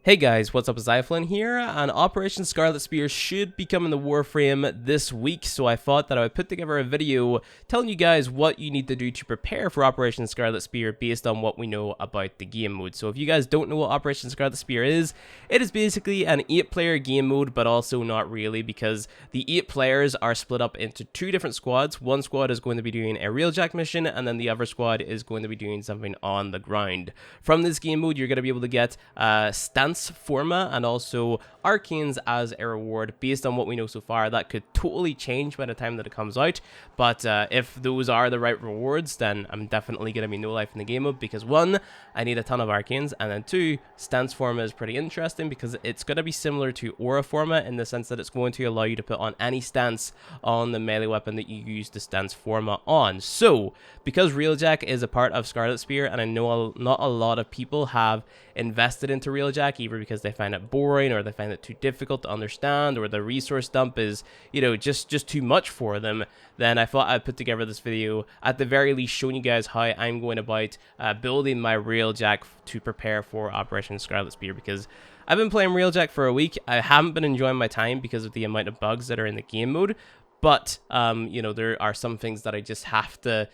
Hey guys, what's up? It's iFlynn here, and Operation Scarlet Spear should be coming to Warframe this week, so I thought that I would put together a video telling you guys what you need to do to prepare for Operation Scarlet Spear based on what we know about the game mode. So if you guys don't know what Operation Scarlet Spear is, it is basically an 8-player game mode, but also not really, because the 8 players are split up into 2 different squads. One squad is going to be doing a Railjack mission, and then the other squad is going to be doing something on the ground. From this game mode, you're going to be able to get stance forma and also arcanes as a reward. Based on what we know so far, that could totally change by the time that it comes out, but if those are the right rewards, then I'm definitely going to be no life in the game mode, because 1, I need a ton of arcanes, and then 2, stance forma is pretty interesting because it's going to be similar to aura forma in the sense that it's going to allow you to put on any stance on the melee weapon that you use the stance forma on. So because Railjack is a part of Scarlet Spear, and I know not a lot of people have invested into Railjack, either because they find it boring, or they find it too difficult to understand, or the resource dump is, you know, just too much for them, then I thought I'd put together this video, at the very least showing you guys how I'm going about building my Railjack to prepare for Operation Scarlet Spear, because I've been playing Railjack for a week. I haven't been enjoying my time because of the amount of bugs that are in the game mode. But, you know, there are some things that I just have to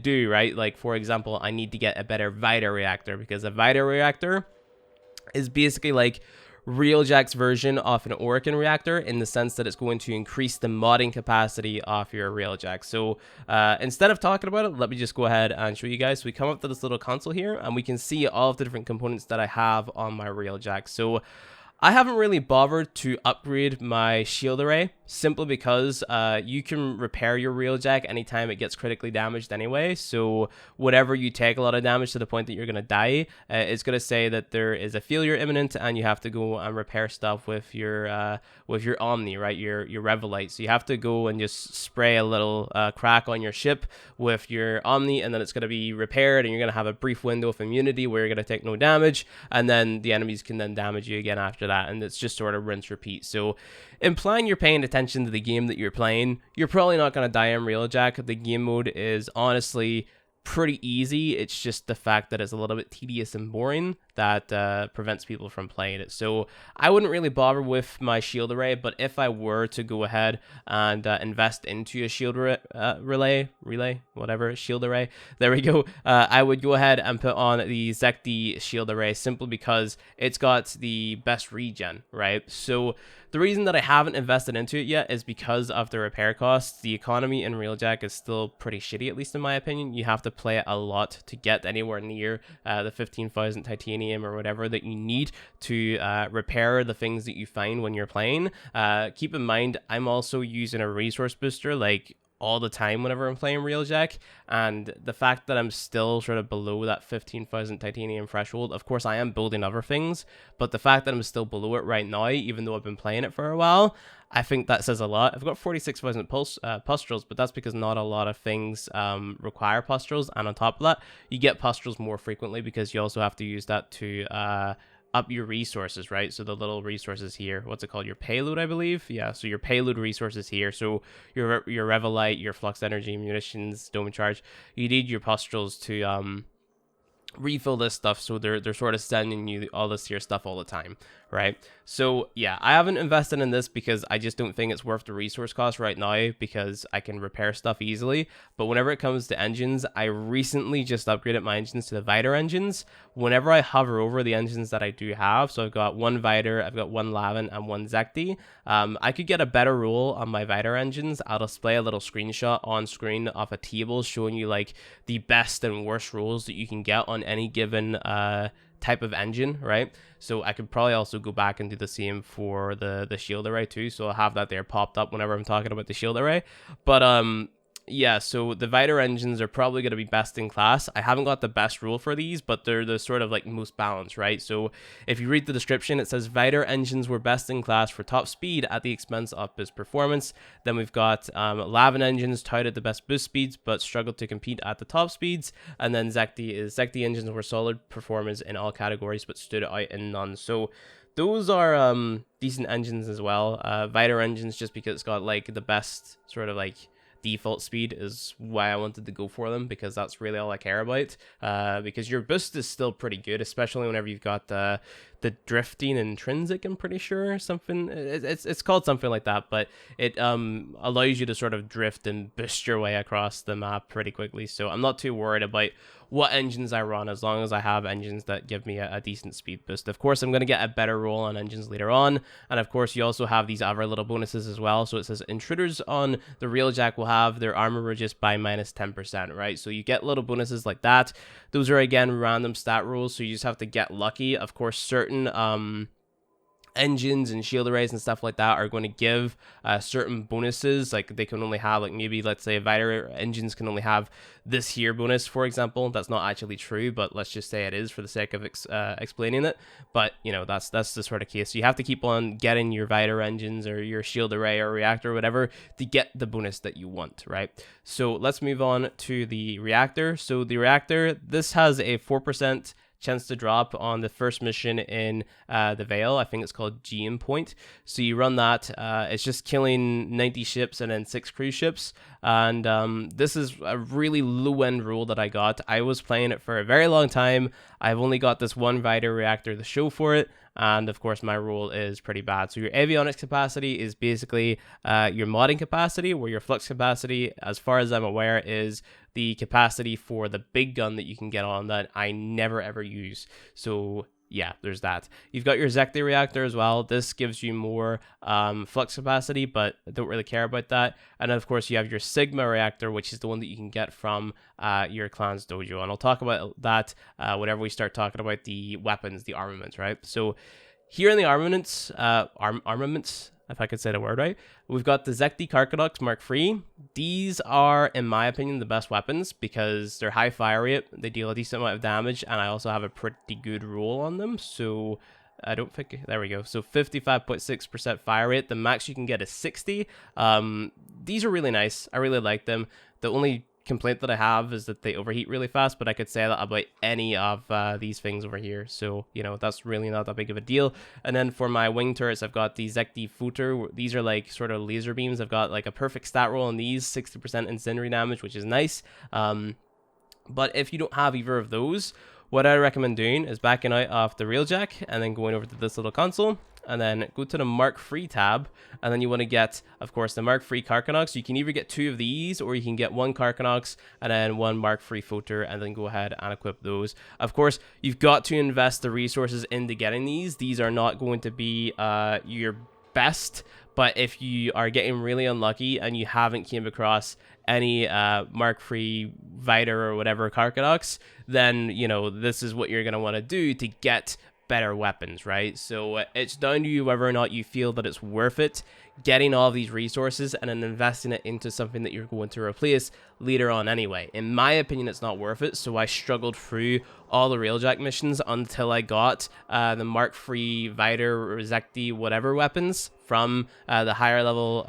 do, right? Like, for example, I need to get a better Vita reactor, because a Vita reactor is basically like Railjack's version of an Orokin reactor, in the sense that it's going to increase the modding capacity of your Railjack. So instead of talking about it, let me just go ahead and show you guys. So we come up to this little console here, and we can see all of the different components that I have on my Railjack. So I haven't really bothered to upgrade my shield array, simply because you can repair your Railjack anytime it gets critically damaged anyway. So whenever you take a lot of damage to the point that you're going to die, it's going to say that there is a failure imminent, and you have to go and repair stuff with your Omni, right? Your Revelite. So you have to go and just spray a little crack on your ship with your Omni, and then it's going to be repaired, and you're going to have a brief window of immunity where you're going to take no damage, and then the enemies can then damage you again after that, and it's just sort of rinse repeat. So implying you're paying attention to the game that you're playing, you're probably not going to die in Railjack. The game mode is honestly pretty easy. It's just the fact that it's a little bit tedious and boring that prevents people from playing it. So I wouldn't really bother with my shield array, but if I were to go ahead and invest into a shield shield array, there we go, I would go ahead and put on the Zekti shield array, simply because it's got the best regen, right? So the reason that I haven't invested into it yet is because of the repair costs. The economy in Railjack is still pretty shitty, at least in my opinion. You have to play it a lot to get anywhere near the 15,000 titanium or whatever that you need to repair the things that you find when you're playing. Keep in mind, I'm also using a resource booster like all the time whenever I'm playing Railjack, and the fact that I'm still sort of below that 15,000 titanium threshold, of course I am building other things, but the fact that I'm still below it right now, even though I've been playing it for a while, I think that says a lot. I've got 46,000 pustules, but that's because not a lot of things require pustules, and on top of that, you get pustules more frequently because you also have to use that to up your resources, right? So the little resources here, what's it called, your payload, I believe. Yeah, so your payload resources here, so your Revelite, your flux energy, munitions, dome charge, you need your pustules to refill this stuff. So they're sort of sending you all this here stuff all the time, right? So yeah, I haven't invested in this because I just don't think it's worth the resource cost right now, because I can repair stuff easily. But whenever it comes to engines, I recently just upgraded my engines to the Vita engines. Whenever I hover over the engines that I do have, so I've got one Vita, I've got one Lavin, and one Zekti, I could get a better roll on my Vita engines. I'll display a little screenshot on screen of a table showing you like the best and worst rolls that you can get on any given type of engine, right? So I could probably also go back and do the same for the shield array too, so I'll have that there popped up whenever I'm talking about the shield array. But yeah, so the Vita engines are probably going to be best in class. I haven't got the best rule for these, but they're the sort of like most balanced, right? So if you read the description, it says Vita engines were best in class for top speed at the expense of boost performance. Then we've got Lavin engines touted the best boost speeds, but struggled to compete at the top speeds. And then Zekti engines were solid performance in all categories, but stood out in none. So those are decent engines as well. Vita engines, just because it's got like the best sort of like default speed, is why I wanted to go for them, because that's really all I care about. Because your boost is still pretty good, especially whenever you've got the drifting intrinsic, I'm pretty sure, something, it's called something like that, but it allows you to sort of drift and boost your way across the map pretty quickly. So I'm not too worried about what engines I run, as long as I have engines that give me a decent speed boost. Of course, I'm going to get a better roll on engines later on, and of course you also have these other little bonuses as well. So it says intruders on the Railjack will have their armor reduced by minus 10%, right? So you get little bonuses like that. Those are again random stat rolls, so you just have to get lucky. Of course, certain engines and shield arrays and stuff like that are going to give certain bonuses. Like they can only have, like, maybe let's say Vider engines can only have this here bonus, for example. That's not actually true, but let's just say it is for the sake of explaining it. But you know, that's the sort of case. So you have to keep on getting your Vider engines or your shield array or reactor or whatever to get the bonus that you want, right? So let's move on to the reactor. So the reactor, this has a 4% chance to drop on the first mission in the Veil. I think it's called GM Point. So you run that. It's just killing 90 ships and then 6 cruise ships. And this is a really low-end rule that I got. I was playing it for a very long time. I've only got this one Vider reactor to show for it. And of course, my rule is pretty bad. So your avionics capacity is basically your modding capacity, where your flux capacity, as far as I'm aware, is the capacity for the big gun that you can get on that I never ever use. So yeah, there's that. You've got your Zekti reactor as well. This gives you more flux capacity, but I don't really care about that. And then of course you have your Sigma reactor, which is the one that you can get from your clan's dojo. And I'll talk about that whenever we start talking about the weapons, the armaments, right? So here in the armaments, armaments, if I could say the word right, we've got the Zekti Karkadox Mark III. These are, in my opinion, the best weapons because they're high fire rate, they deal a decent amount of damage, and I also have a pretty good roll on them. So I don't think, there we go. So 55.6% fire rate. The max you can get is 60. These are really nice. I really like them. The only complaint that I have is that they overheat really fast, but I could say that about any of these things over here. So, you know, that's really not that big of a deal. And then for my wing turrets, I've got the Zekti Footer. These are like sort of laser beams. I've got like a perfect stat roll on these, 60% incendiary damage, which is nice. But if you don't have either of those, what I recommend doing is backing out of the Railjack and then going over to this little console and then go to the Mark III tab, and then you want to get, of course, the Mark III Karkadox. You can either get 2 of these, or you can get 1 Karkadox and then 1 Mark III Footer, and then go ahead and equip those. Of course, you've got to invest the resources into getting these. These are not going to be your best, but if you are getting really unlucky and you haven't came across any Mark III Vider or whatever Karkadox, then, you know, this is what you're going to want to do to get better weapons, right? So it's down to you whether or not you feel that it's worth it getting all of these resources and then investing it into something that you're going to replace later on anyway. In my opinion, it's not worth it, so I struggled through all the Railjack missions until I got the Mark III Vider, Zekti, whatever weapons from the higher level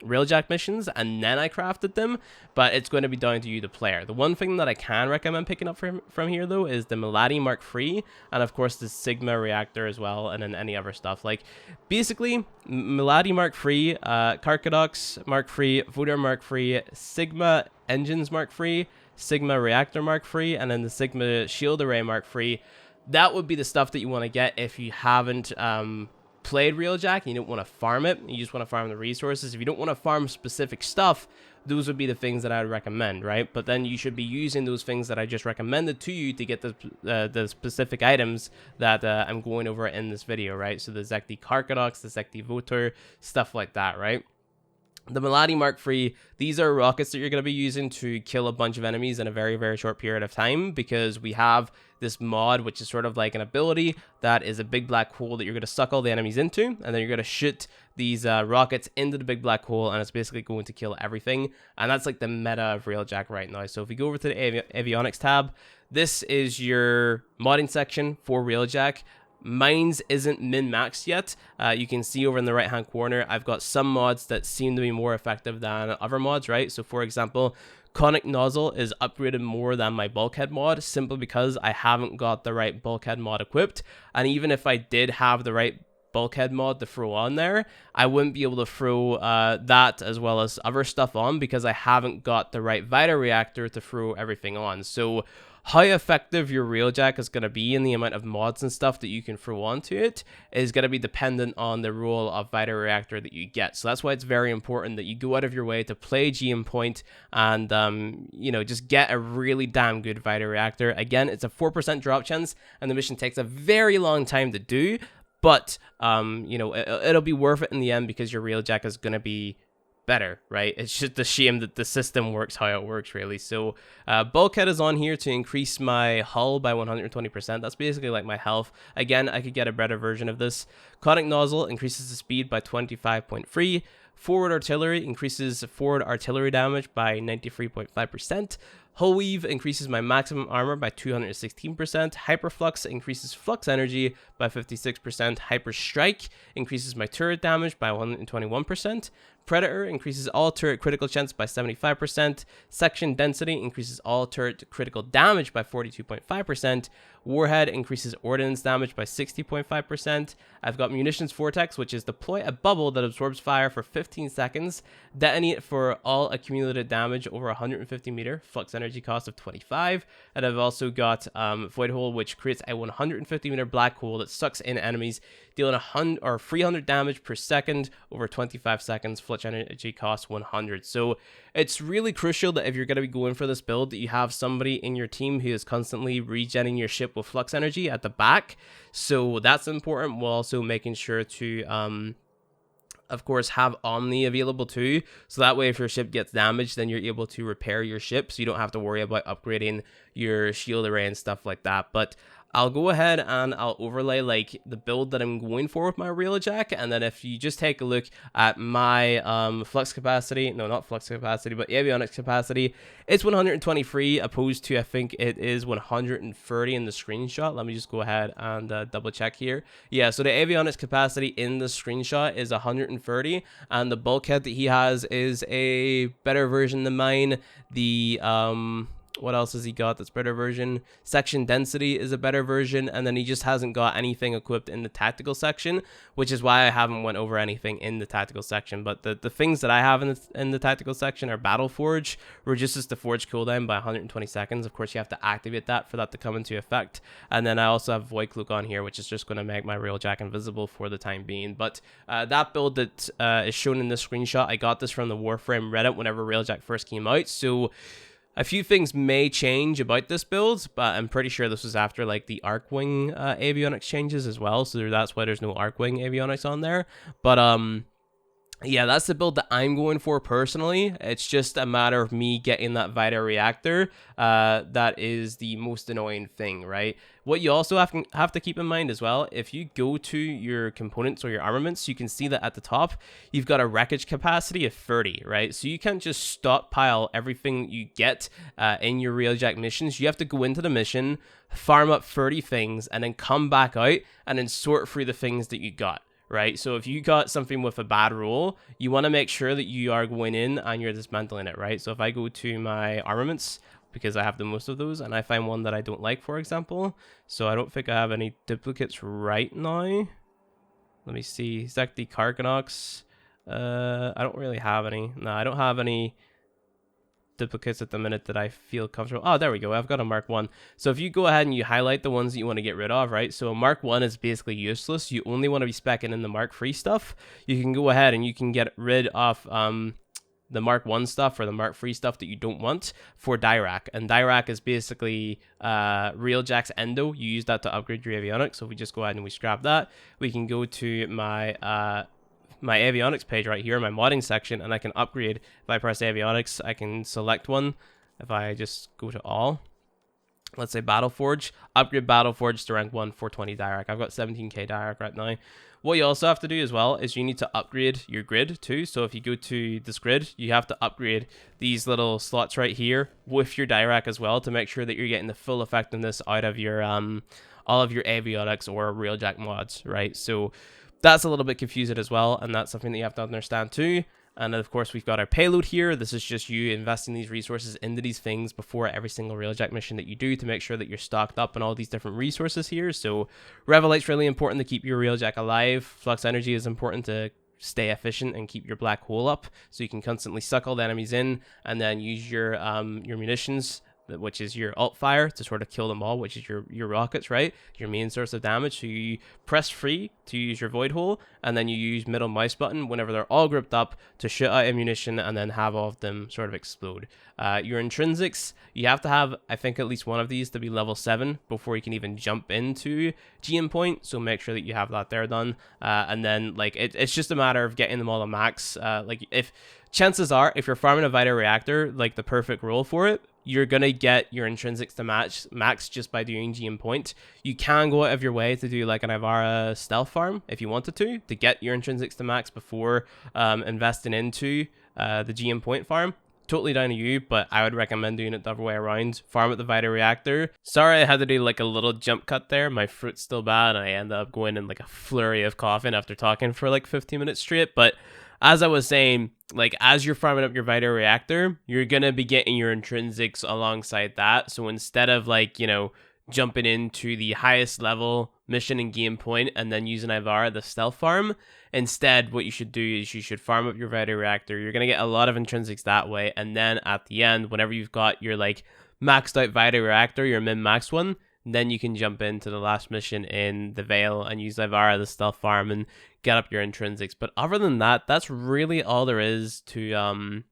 Railjack missions, and then I crafted them. But it's going to be down to you, the player. The one thing that I can recommend picking up from here, though, is the Melati Mark III, and of course the Sigma reactor as well, and then any other stuff. Like, basically, Melati Mark III, Karkadox Mark III, Voder Mark III, Sigma Engines Mark III, Sigma Reactor Mark III, and then the Sigma Shield Array Mark III. That would be the stuff that you want to get if you haven't played Railjack and you don't want to farm it. You just want to farm the resources. If you don't want to farm specific stuff, those would be the things that I would recommend, right? But then you should be using those things that I just recommended to you to get the specific items that I'm going over in this video, right? So the Zekti Karkadox, the Zekti Voter, stuff like that, right? The Melati Mark III, these are rockets that you're going to be using to kill a bunch of enemies in a very, very short period of time, because we have this mod, which is sort of like an ability that is a big black hole that you're going to suck all the enemies into, and then you're going to shoot these rockets into the big black hole, and it's basically going to kill everything. And that's like the meta of Railjack right now. So if we go over to the avionics tab, this is your modding section for Railjack. Mine's isn't min-maxed yet. You can see over in the right hand corner, I've got some mods that seem to be more effective than other mods, right? So for example, Conic Nozzle is upgraded more than my Bulkhead mod, simply because I haven't got the right Bulkhead mod equipped. And even if I did have the right Bulkhead mod to throw on there, I wouldn't be able to throw that as well as other stuff on, because I haven't got the right Vita reactor to throw everything on. So how effective your railjack is going to be and the amount of mods and stuff that you can throw onto it is going to be dependent on the role of Vita Reactor that you get. So that's why it's very important that you go out of your way to play GM Point and, you know, just get a really damn good Vita Reactor. Again, it's a 4% drop chance, and the mission takes a very long time to do, but, you know, it'll be worth it in the end because your railjack is going to be better, right? It's just a shame that the system works how it works, really. So bulkhead is on here to increase my hull by 120%. That's basically like my health. Again, I could get a better version of this. Conic nozzle increases the speed by 25.3. Forward artillery increases forward artillery damage by 93.5%. Hull weave increases my maximum armor by 216%. Hyperflux increases flux energy by 56%. Hyper strike increases my turret damage by 121%. Predator increases all turret critical chance by 75%. Section density increases all turret critical damage by 42.5%. Warhead increases ordnance damage by 60.5%. I've got munitions vortex, which is deploy a bubble that absorbs fire for 15 seconds. Detonate for all accumulated damage over 150 meter. Flux energy cost of 25. And I've also got void hole, which creates a 150 meter black hole that sucks in enemies, dealing 100 or 300 damage per second over 25 seconds. Flux energy cost 100. So it's really crucial that if you're going to be going for this build, that you have somebody in your team who is constantly regenerating your ship with flux energy at the back. So that's important, while also making sure to of course have Omni available too, so that way if your ship gets damaged, then you're able to repair your ship, so you don't have to worry about upgrading your shield array and stuff like that. But I'll go ahead and I'll overlay like the build that I'm going for with my railjack, and then if you just take a look at my flux capacity, no, not flux capacity, but avionics capacity, it's 123 opposed to, I think it is 130 in the screenshot. Let me just go ahead and double check here. Yeah, so the avionics capacity in the screenshot is 130, and the bulkhead that he has is a better version than mine. The what else has he got that's better version? Section density is a better version, and then he just hasn't got anything equipped in the tactical section, which is why I haven't went over anything in the tactical section. But the things that I have in the tactical section are Battle Forge, reduces the forge cooldown by 120 seconds. Of course, you have to activate that for that to come into effect. And then I also have Void Cloak on here, which is just going to make my railjack invisible for the time being. But that build that is shown in this screenshot, I got this from the Warframe Reddit whenever railjack first came out. So a few things may change about this build, but I'm pretty sure this was after like the Arcwing avionics changes as well, so that's why there's no Arcwing avionics on there. But yeah, that's the build that I'm going for personally. It's just a matter of me getting that Vita Reactor. That is the most annoying thing, right? What you also have to keep in mind as well, if you go to your components or your armaments, you can see that at the top, you've got a wreckage capacity of 30, right? So you can't just stockpile everything you get in your railjack missions. You have to go into the mission, farm up 30 things, and then come back out and then sort through the things that you got. Right, so if you got something with a bad roll, you want to make sure that you are going in and you're dismantling it, right? So if I go to my armaments, because I have the most of those, and I find one that I don't like, for example, so I don't think I have any duplicates right now. Let me see, is that the Karkanox? I don't really have any. No, I don't have any duplicates at the minute that I feel comfortable. Oh, there we go. I've got a Mark 1. So if you go ahead and you highlight the ones that you want to get rid of, right? So a Mark 1 is basically useless. You only want to be speccing in the Mark 3 stuff. You can go ahead and you can get rid of the Mark 1 stuff or the Mark 3 stuff that you don't want for Dirac. And Dirac is basically Railjack's Endo. You use that to upgrade your avionics. So if we just go ahead and we scrap that, we can go to my my avionics page right here, my modding section, and I can upgrade. If I press avionics, I can select one. If I just go to all, let's say Battle Forge, upgrade Battle Forge to rank 1 for 20 Dirac. I've got 17k Dirac right now. What you also have to do as well is you need to upgrade your grid too. So if you go to this grid, you have to upgrade these little slots right here with your Dirac as well to make sure that you're getting the full effectiveness out of your all of your avionics or railjack mods, right? So that's a little bit confusing as well, and that's something that you have to understand too. And of course, we've got our payload here. This is just you investing these resources into these things before every single railjack mission that you do to make sure that you're stocked up on all these different resources here. So Revelite's really important to keep your railjack alive. Flux energy is important to stay efficient and keep your black hole up, so you can constantly suck all the enemies in and then use your munitions which is your alt fire to sort of kill them all, which is your rockets, right? Your main source of damage. So you press free to use your void hole, and then you use middle mouse button whenever they're all grouped up to shoot out ammunition and then have all of them sort of explode. Your intrinsics, you have to have, I think, at least one of these to be level 7 before you can even jump into GM point, so make sure that you have that there done. And then like it's just a matter of getting them all to max. Like if chances are, if you're farming a Vita reactor, like the perfect role for it, you're gonna get your intrinsics to max just by doing GM point. You can go out of your way to do like an Ivara stealth farm if you wanted to get your intrinsics to max before investing into the GM point farm. Totally down to you, but I would recommend doing it the other way around. Farm at the Vita reactor. Sorry I had to do like a little jump cut there. My throat's still bad and I end up going in like a flurry of coughing after talking for like 15 minutes straight. But as I was saying, like as you're farming up your Vita reactor, you're gonna be getting your intrinsics alongside that. So instead of like, you know, jumping into the highest level mission and game point and then using Ivara, the stealth farm, instead what you should do is you should farm up your Vita reactor. You're gonna get a lot of intrinsics that way, and then at the end, whenever you've got your like maxed out Vita reactor, your min-max one, then you can jump into the last mission in the Veil and use Ivara, the stealth farm, and get up your intrinsics. But other than that, that's really all there is to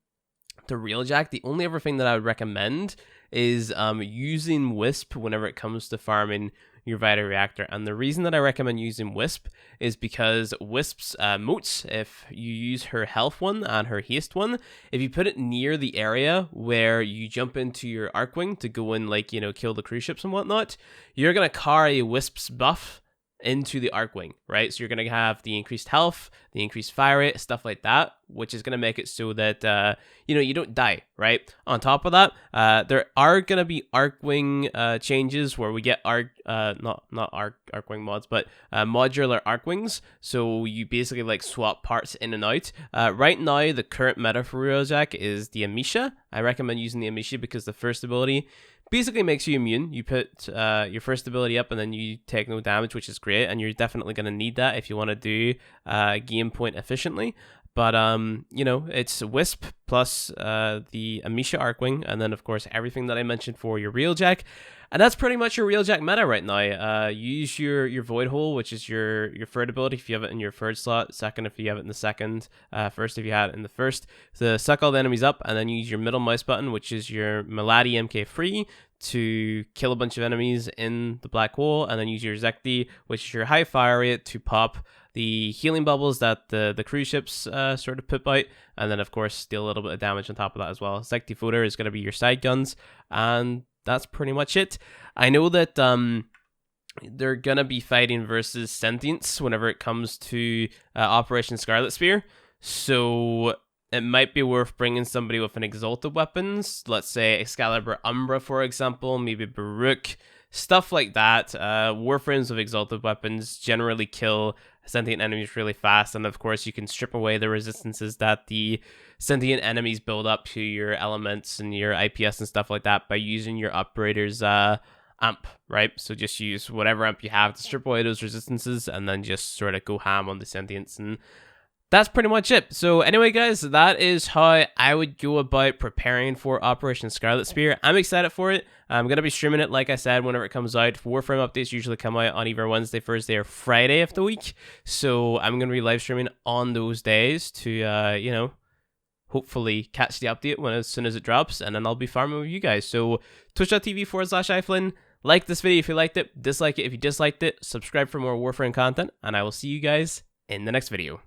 Railjack. The only other thing that I would recommend is using Wisp whenever it comes to farming your Vita reactor. And the reason that I recommend using Wisp is because Wisp's motes, if you use her health one and her haste one, if you put it near the area where you jump into your Arcwing to go and like, you know, kill the cruise ships and whatnot, you're gonna carry Wisp's buff into the Arcwing, right? So you're going to have the increased health, the increased fire rate, stuff like that, which is going to make it so that, you know, you don't die, right? On top of that, there are going to be Arcwing changes where we get not Arcwing mods, but modular Arcwings. So you basically like swap parts in and out. Right now, the current meta for Railjack is the Amisha. I recommend using the Amisha because the first ability basically makes you immune. You put your first ability up and then you take no damage, which is great, and you're definitely going to need that if you want to do game point efficiently. But you know, it's Wisp plus the Amisha Arcwing, and then of course everything that I mentioned for your Railjack. And that's pretty much your Railjack meta right now. Use your Void Hole, which is your third ability if you have it in your third slot, second if you have it in the second, first if you had it in the first, to suck all the enemies up, and then use your middle mouse button, which is your Melody MK3, to kill a bunch of enemies in the black hole, and then use your Zekti, which is your high fire rate, to pop the healing bubbles that the cruise ships sort of poop out, and then of course deal a little bit of damage on top of that as well. Zekti Fodder is going to be your side guns, and that's pretty much it. I know that they're going to be fighting versus Sentients whenever it comes to Operation Scarlet Spear, so it might be worth bringing somebody with an exalted weapons, let's say Excalibur Umbra, for example, maybe Baruch, stuff like that. Warframes with exalted weapons generally kill sentient enemies really fast, and of course you can strip away the resistances that the sentient enemies build up to your elements and your IPS and stuff like that by using your operator's amp, right? So just use whatever amp you have to strip away those resistances and then just sort of go ham on the sentients, and that's pretty much it. So anyway, guys, that is how I would go about preparing for Operation Scarlet Spear. I'm excited for it. I'm going to be streaming it, like I said, whenever it comes out. Warframe updates usually come out on either Wednesday, Thursday, or Friday of the week. So I'm going to be live streaming on those days to, you know, hopefully catch the update as soon as it drops. And then I'll be farming with you guys. So twitch.tv/iFlynn. Like this video if you liked it. Dislike it if you disliked it. Subscribe for more Warframe content. And I will see you guys in the next video.